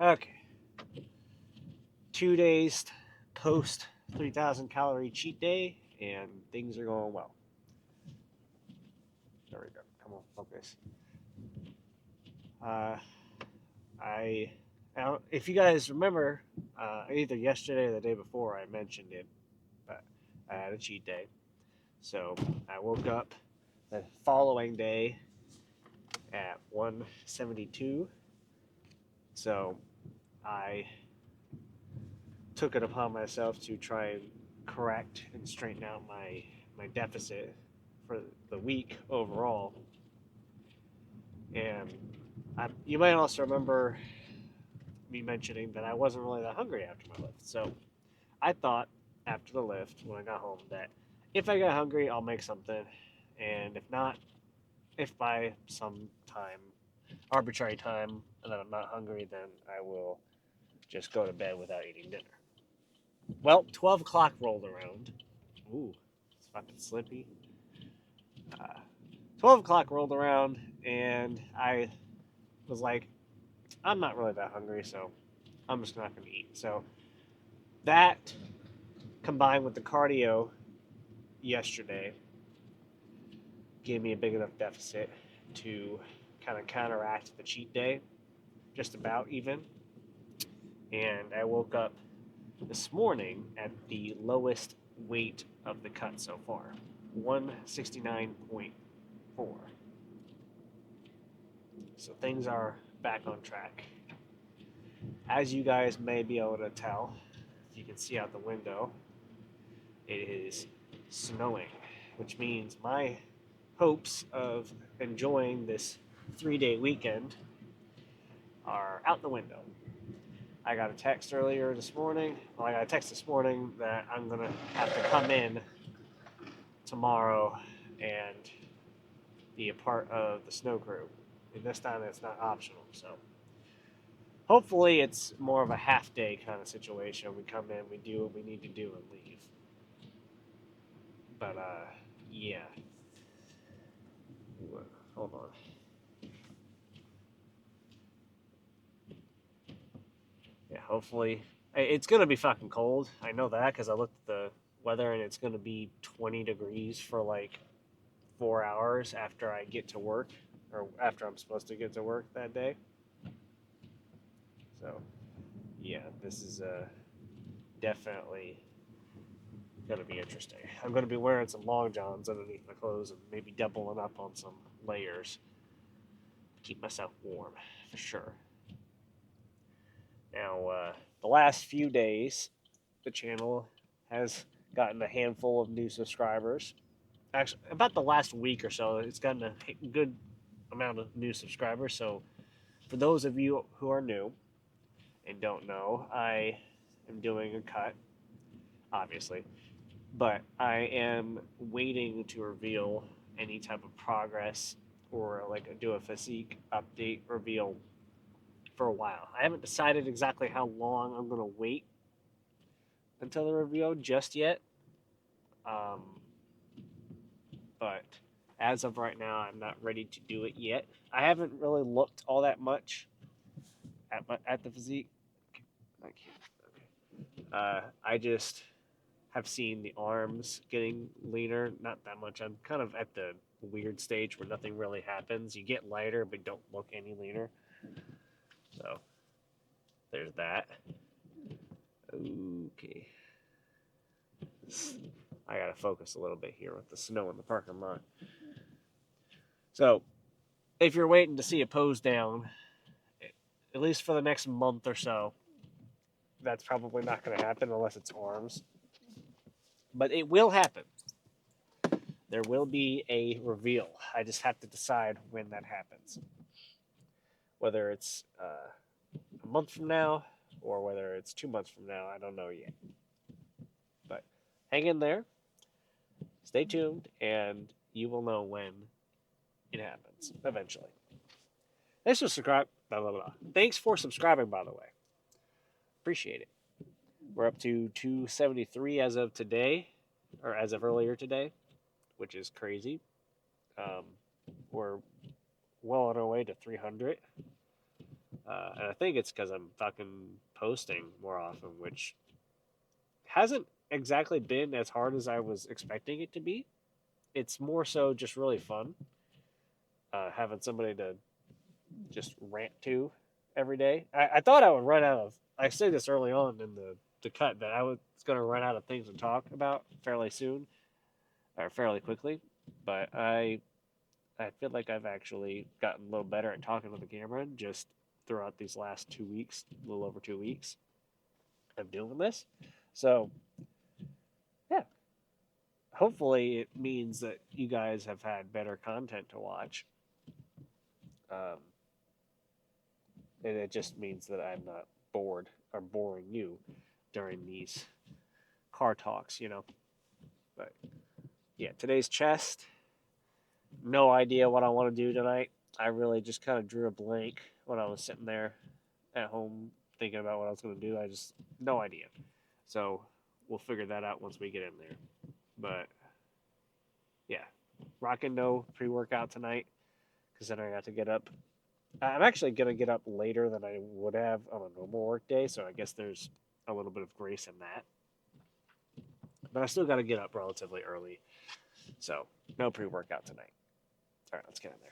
Okay. 2 days post 3,000 calorie cheat day, and things are going well. There we go. Come on, focus. Uh, I now, if you guys remember, either yesterday or the day before, I mentioned it, but I had a cheat day. So I woke up the following day at 172. So I took it upon myself to try and correct and straighten out my deficit for the week overall. And you might also remember me mentioning that I wasn't really that hungry after my lift. So I thought after the lift, when I got home, that if I get hungry, I'll make something. And if not, if by some time, arbitrary time, that I'm not hungry, then I will just go to bed without eating dinner. Well, 12 o'clock rolled around. Ooh, it's fucking slippy. Uh, 12 o'clock rolled around, and I was like, I'm not really that hungry, so I'm just not going to eat. So that combined with the cardio yesterday gave me a big enough deficit to kind of counteract the cheat day, just about even. And I woke up this morning at the lowest weight of the cut so far, 169.4. So things are back on track. As you guys may be able to tell, if you can see out the window, it is snowing, which means my hopes of enjoying this 3 day weekend are out the window. I got a text earlier this morning. Well, I got a text this morning that I'm going to have to come in tomorrow and be a part of the snow crew. And this time it's not optional. So hopefully it's more of a half day kind of situation. We come in, we do what we need to do, and leave. But yeah. Hold on. Yeah, hopefully. It's going to be fucking cold. I know that because I looked at the weather and it's going to be 20 degrees for like 4 hours after I get to work or after I'm supposed to get to work that day. So, yeah, this is definitely going to be interesting. I'm going to be wearing some long johns underneath my clothes and maybe doubling up on some layers to keep myself warm for sure. Now, the last few days, the channel has gotten a handful of new subscribers. Actually, about the last week or so, it's gotten a good amount of new subscribers. So, for those of you who are new and don't know, I am doing a cut, obviously, but I am waiting to reveal any type of progress or like do a physique update reveal for a while. I haven't decided exactly how long I'm going to wait until the reveal just yet. Um, but as of right now, I'm not ready to do it yet. I haven't really looked all that much at the physique. Okay. I just have seen the arms getting leaner, not that much. I'm kind of at the weird stage where nothing really happens. You get lighter, but don't look any leaner. So there's that. Okay. I gotta focus a little bit here with the snow in the parking lot. So, if you're waiting to see a pose down, at least for the next month or so, that's probably not going to happen unless it's arms. But it will happen. There will be a reveal. I just have to decide when that happens. Whether it's a month from now or whether it's 2 months from now, I don't know yet. But hang in there, stay tuned, and you will know when it happens eventually. Thanks for subscribing. Blah, blah, blah. Thanks for subscribing, by the way. Appreciate it. We're up to 273 as of today, or as of earlier today, which is crazy. We're well on our way to 300. And I think it's because I'm fucking posting more often, which hasn't exactly been as hard as I was expecting it to be. It's more so just really fun having somebody to just rant to every day. I thought I would run out of. I said this early on in the cut that I was going to run out of things to talk about fairly soon or fairly quickly, but I feel like I've actually gotten a little better at talking with the camera just throughout these last 2 weeks, a little over 2 weeks of doing this. So yeah, hopefully it means that you guys have had better content to watch. Um, and it just means that I'm not bored or boring you during these car talks, you know. But yeah, today's chest. No idea what I want to do tonight. I really just kind of drew a blank when I was sitting there at home thinking about what I was going to do. I just no idea. So we'll figure that out once we get in there. But yeah, rocking no pre-workout tonight because then I got to get up. I'm actually going to get up later than I would have on a normal work day, so I guess there's a little bit of grace in that. But I still got to get up relatively early, so no pre-workout tonight. All right, let's get in there.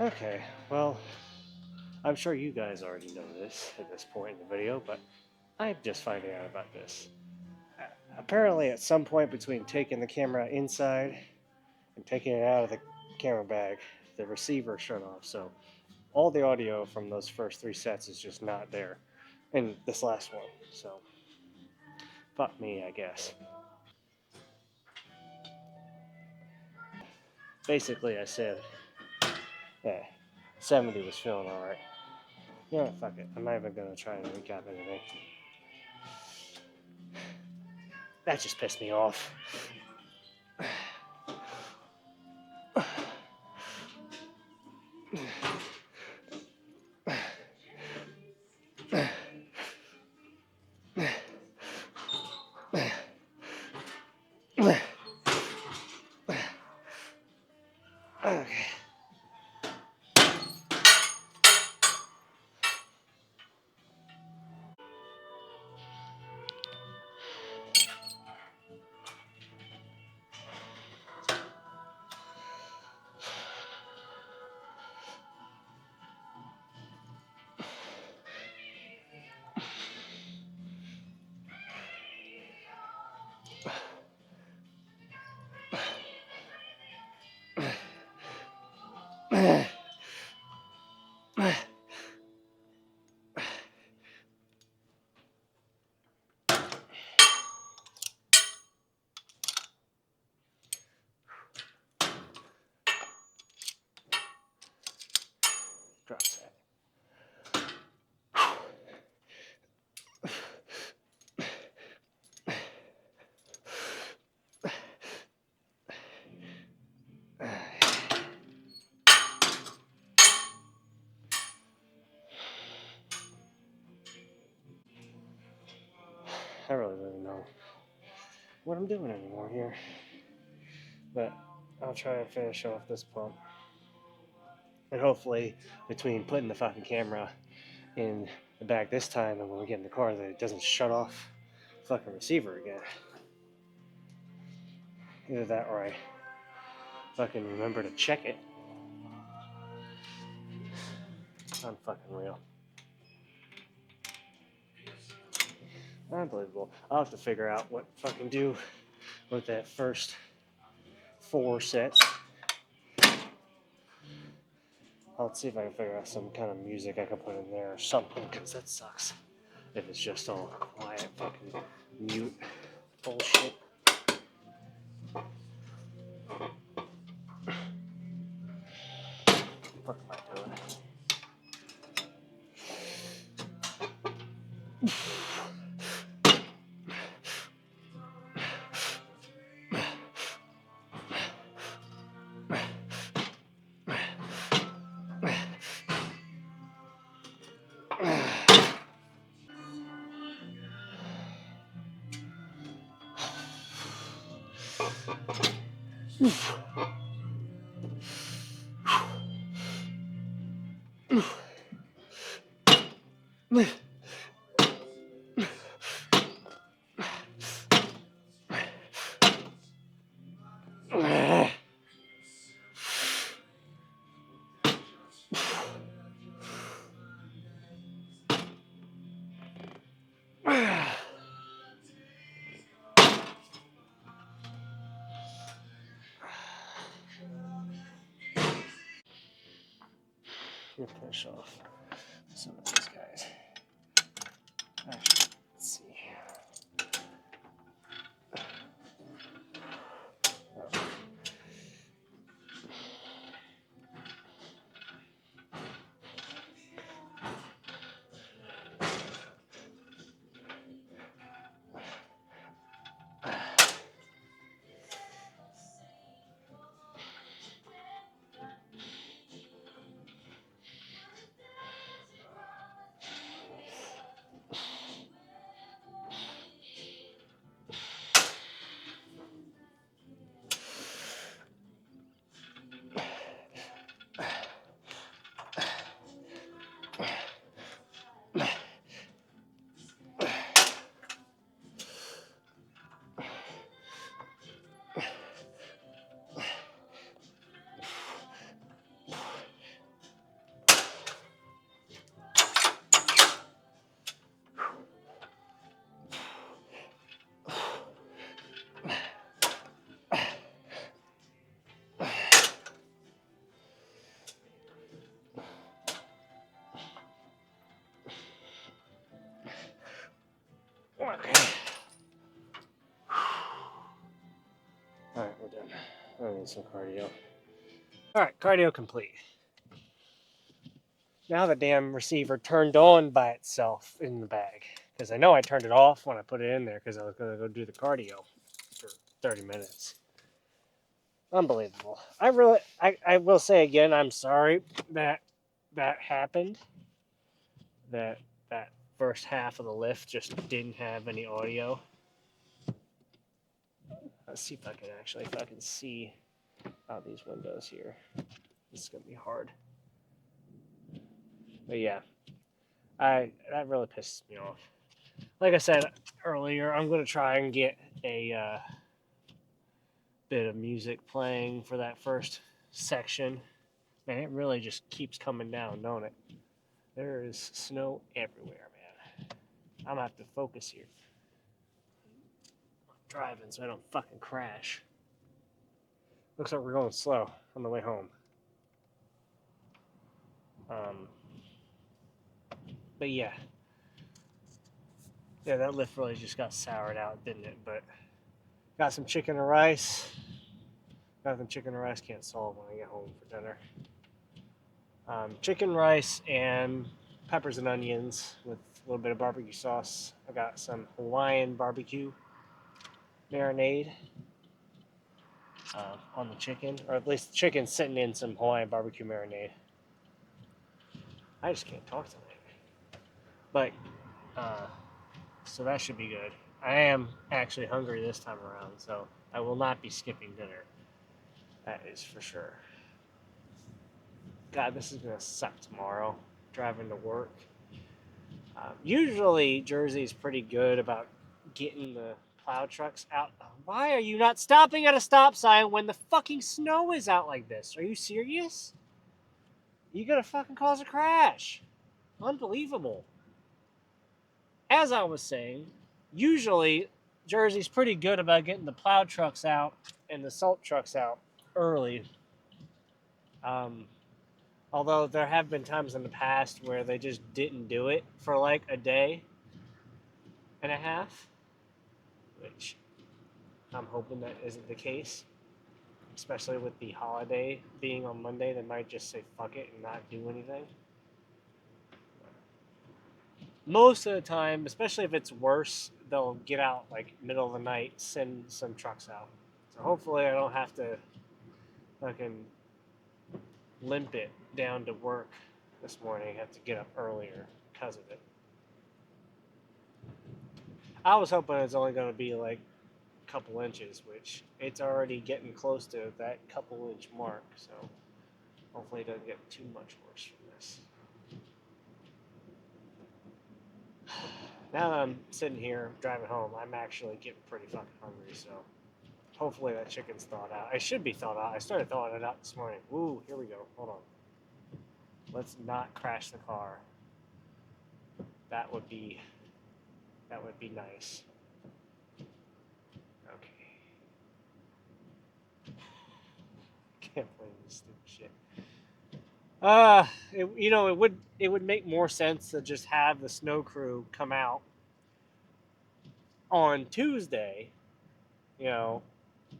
Okay, well, I'm sure you guys already know this at this point in the video, but I'm just finding out about this. Apparently, at some point between taking the camera inside and taking it out of the camera bag, the receiver shut off, so all the audio from those first 3 sets is just not there in this last one, so fuck me, I guess. Basically, I said, yeah, 70 was feeling alright. You know what, fuck it. I'm not even gonna try and recap anything. That just pissed me off. Okay. Drop that. I really don't even know what I'm doing anymore here. But I'll try and finish off this pump. And hopefully, between putting the fucking camera in the bag this time and when we get in the car, that it doesn't shut off the fucking receiver again. Either that or I fucking remember to check it. Unfucking real. Unbelievable. I'll have to figure out what fucking do with that first 4 sets. I'll see if I can figure out some kind of music I can put in there or something, because that sucks. If it's just all quiet, fucking mute bullshit. What am I doing? We'll finish off some of these guys. Actually, let's see. Okay. Alright, we're done. I need some cardio. Alright, cardio complete. Now the damn receiver turned on by itself in the bag. Because I know I turned it off when I put it in there because I was going to go do the cardio for 30 minutes. Unbelievable. I will say again, I'm sorry that happened. That first half of the lift just didn't have any audio. Let's see if I can actually see out these windows here. This is gonna be hard. But yeah, that really pisses me off. Like I said earlier, I'm gonna try and get a bit of music playing for that first section. Man, it really just keeps coming down, don't it? There is snow everywhere, man. I'm gonna have to focus here. I'm driving so I don't fucking crash. Looks like we're going slow on the way home. But yeah, that lift really just got soured out, didn't it? But got some chicken and rice. Nothing chicken and rice can't solve when I get home for dinner. Chicken, rice, and peppers and onions with a little bit of barbecue sauce. I got some Hawaiian barbecue marinade on the chicken, or at least the chicken's sitting in some Hawaiian barbecue marinade. I just can't talk tonight. But, so that should be good. I am actually hungry this time around, so I will not be skipping dinner. That is for sure. God, this is going to suck tomorrow, driving to work. Usually, Jersey's pretty good about getting the plow trucks out. Why are you not stopping at a stop sign when the fucking snow is out like this? Are you serious? You're going to fucking cause a crash. Unbelievable. As I was saying, usually, Jersey's pretty good about getting the plow trucks out and the salt trucks out early. Although there have been times in the past where they just didn't do it for like a day and a half, which I'm hoping that isn't the case. Especially with the holiday being on Monday, they might just say fuck it and not do anything. most of the time, especially if it's worse, they'll get out like middle of the night, send some trucks out. So hopefully I don't have to fucking limp it down to work this morning. I have to get up earlier because of it. I was hoping it's only going to be like a couple inches, which it's already getting close to that couple inch mark. So hopefully it doesn't get too much worse from this. Now that I'm sitting here driving home, I'm actually getting pretty fucking hungry. So hopefully that chicken's thawed out. It should be thawed out. I started thawing it out this morning. Ooh, here we go. Hold on. Let's not crash the car. That would be nice. Okay. Can't believe this stupid shit. It would make more sense to just have the snow crew come out on Tuesday, you know,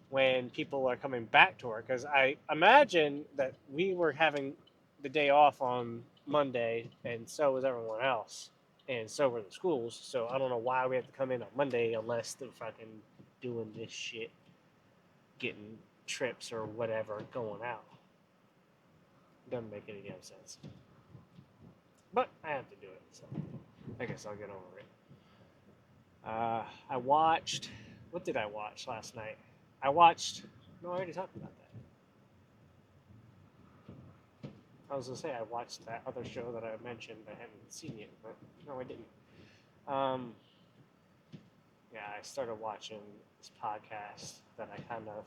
when people are coming back to work. Because I imagine that we were having the day off on Monday, and so was everyone else, and so were the schools. So I don't know why we had to come in on Monday unless they're fucking doing this shit, getting trips or whatever going out. Doesn't make any damn sense. But I have to do it, so I guess I'll get over it. I watched. What did I watch last night? I watched. No, I already talked about that. I was gonna say I watched that other show that I mentioned. I hadn't seen yet, but no, I didn't. Um, yeah, I started watching this podcast that I kind of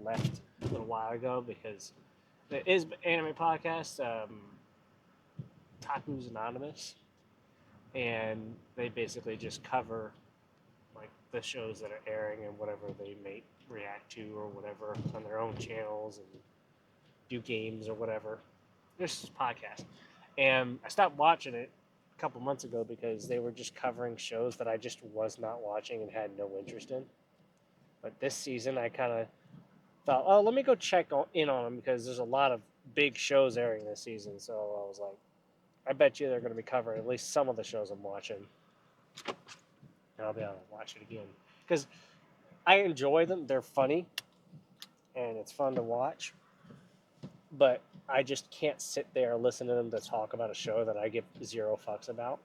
left a little while ago because it is an anime podcast. Taku's Anonymous, and they basically just cover like the shows that are airing and whatever they may react to or whatever on their own channels and do games or whatever. This is a podcast, and I stopped watching it a couple months ago because they were just covering shows that I just was not watching and had no interest in. But this season, I kind of thought, oh, let me go check in on them because there's a lot of big shows airing this season. So I was like, I bet you they're going to be covering at least some of the shows I'm watching. And I'll be able to watch it again. Because I enjoy them. They're funny. And it's fun to watch. But I just can't sit there and listen to them to talk about a show that I give zero fucks about.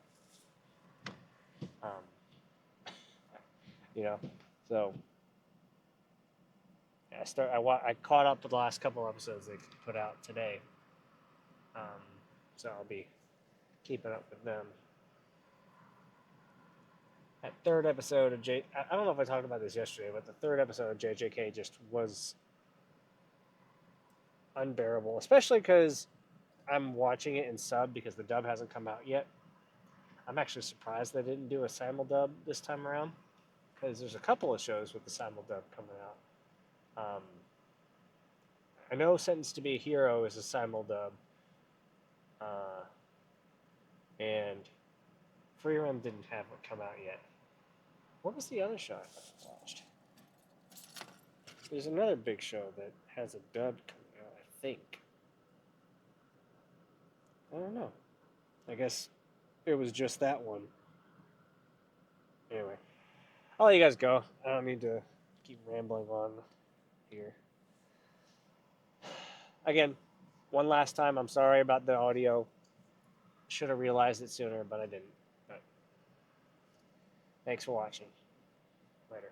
You know? So I caught up with the last couple episodes they put out today. So I'll be keeping up with them. That third episode of I don't know if I talked about this yesterday, but the third episode of JJK just was unbearable, especially because I'm watching it in sub because the dub hasn't come out yet. I'm actually surprised they didn't do a simuldub this time around because there's a couple of shows with the simuldub coming out. I know Sentenced to Be a Hero is a simuldub, and Free Run didn't have it come out yet. What was the other show I watched? There's another big show that has a dub coming out, I think. I don't know. I guess it was just that one. Anyway, I'll let you guys go. I don't need to keep rambling on here. Again, one last time, I'm sorry about the audio. Should have realized it sooner, but I didn't. But thanks for watching. Later.